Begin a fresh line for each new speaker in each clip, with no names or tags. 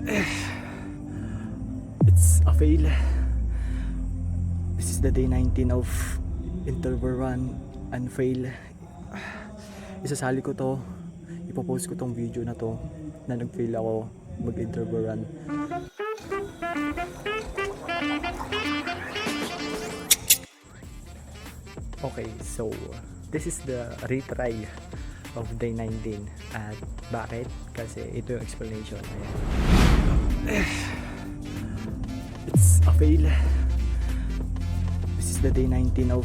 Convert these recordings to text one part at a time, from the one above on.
It's a fail. This is the day 19 of interval run and fail. Isasali ko to, ipopost ko tong video na to na nag-fail ako mag-interval run. Okay, so this is the retry of day 19. At bakit? Kasi ito yung explanation. It's a fail. This is the day 19 of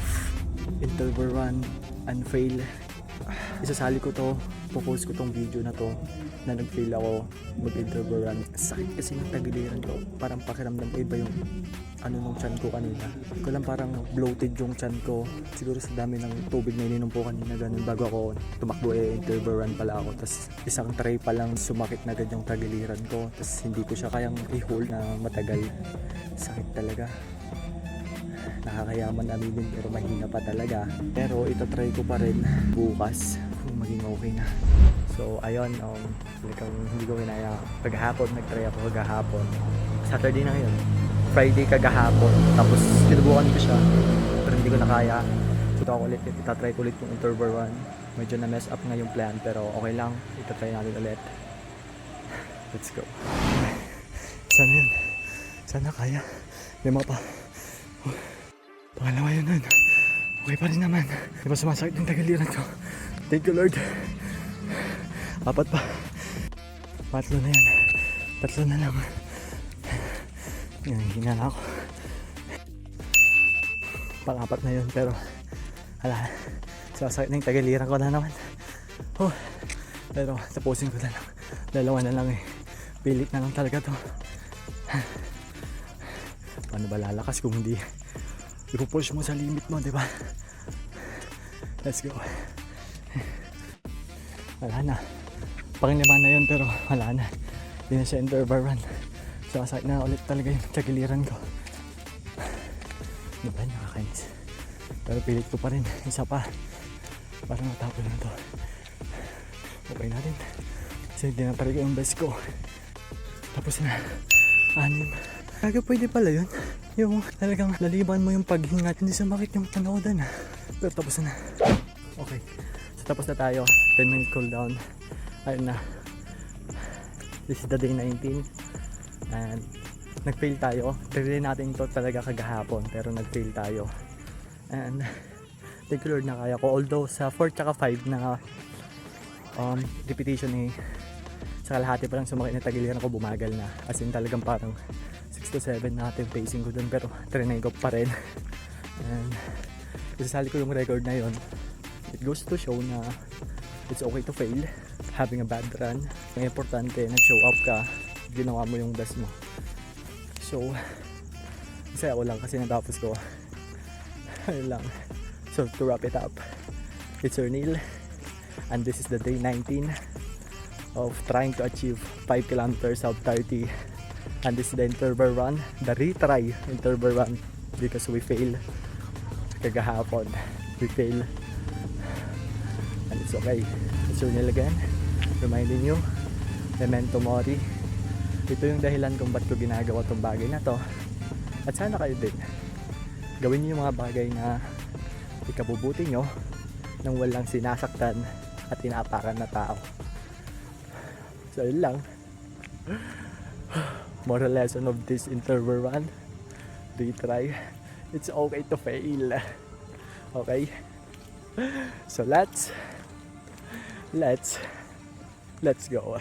interval run and fail. Isasali ko to, popost ko tong video na to na nag-fail ako mag-interval run. Sakit kasi ng tagiliran ko. Parang pakiramdam ko iba yung nung tiyan ko kanina. Ko lang parang bloated yung tiyan ko. Siguro sa dami ng tubig na ininom ko kanina ganun bago ako tumakbo interval run pala ako. Tapos isang try pa lang sumakit na agad yung tagiliran ko. Tapos hindi ko siya kayang i-hold na matagal. Sakit talaga. Nakakayaman aminin pero mahina pa talaga. Pero itatry ko pa rin bukas kung maging okay na. So ayun, hindi ko kinaya. Paghapon, nagtry ako kagahapon. Saturday na ngayon. Friday kagahapon. Tapos sinubukan ko siya. Pero hindi ko na kaya. So ako ulit, itatry ko ulit yung interval run. Medyo na mess up nga yung plan pero okay lang. Itatry natin ulit. Let's go. Sana yun. Sana kaya. Lima pa. Pangalawa yun nun. Okay pa rin naman. Di ba sumasakit yung tagaliran ko? Thank you Lord. Apat pa. Patlo na yan. Tatlo na lang. Yan, hina na ako. Pang-apat na yun pero hala. Sumasakit na yung tagaliran ko na naman. Pero tapusin ko na lang. Dalawa na lang eh. Pilit na lang talaga to. Paano ba lalakas kung hindi ipupush mo sa limit mo, di ba? Let's go. Wala na. Panglima na yun pero wala na. Hindi na siya interval run. So aside na ulit talaga yung tagiliran ko. Diba? Nakakainis. Pero pilit ko pa rin. Isa pa. Para matapos na to. Okay natin. Kasi dinatry ko yung best ko. Tapos na. 6. Kaya pwede pala yun. Yung talagang laliban mo yung paghinga. Hindi sumakit yung tanawadan. Pero tapos na. Okay. So tapos na tayo. 10-minute cool down. Ayun na. This is the day 19. And nag-fail tayo. Try natin to talaga kagahapon. Pero nag-fail tayo. And thank you Lord na kaya ko. Although sa 4 tsaka 5 na repetition eh, sa kalahati pa lang sumakit na tagiliran ko bumagal na. As in talagang parang 6 to 7 natin pacing ko dun. Pero trinay ko pa rin. And isasali ko yung record na yon. It goes to show na it's okay to fail. Having a bad run. Ang importante, nag-show up ka. Ginawa mo yung best mo. So, masaya ko lang kasi natapos ko. Ayun lang. So, to wrap it up, it's your Neil. And this is the day 19 of trying to achieve 5 kilometers of 30. And this is the interval run. The retry interval run. Because we fail. Kagahapon. We fail. And it's okay. It's your Neil again. Reminding you, memento mori. Ito yung dahilan kung ba't ko ginagawa tong bagay na to. At sana kayo din. Gawin niyo yung mga bagay na ikabubuti nyo nang walang sinasaktan at inaapakan na tao. So yun lang. Moral lesson of this interval run. Retry. It's okay to fail. Okay? So let's go.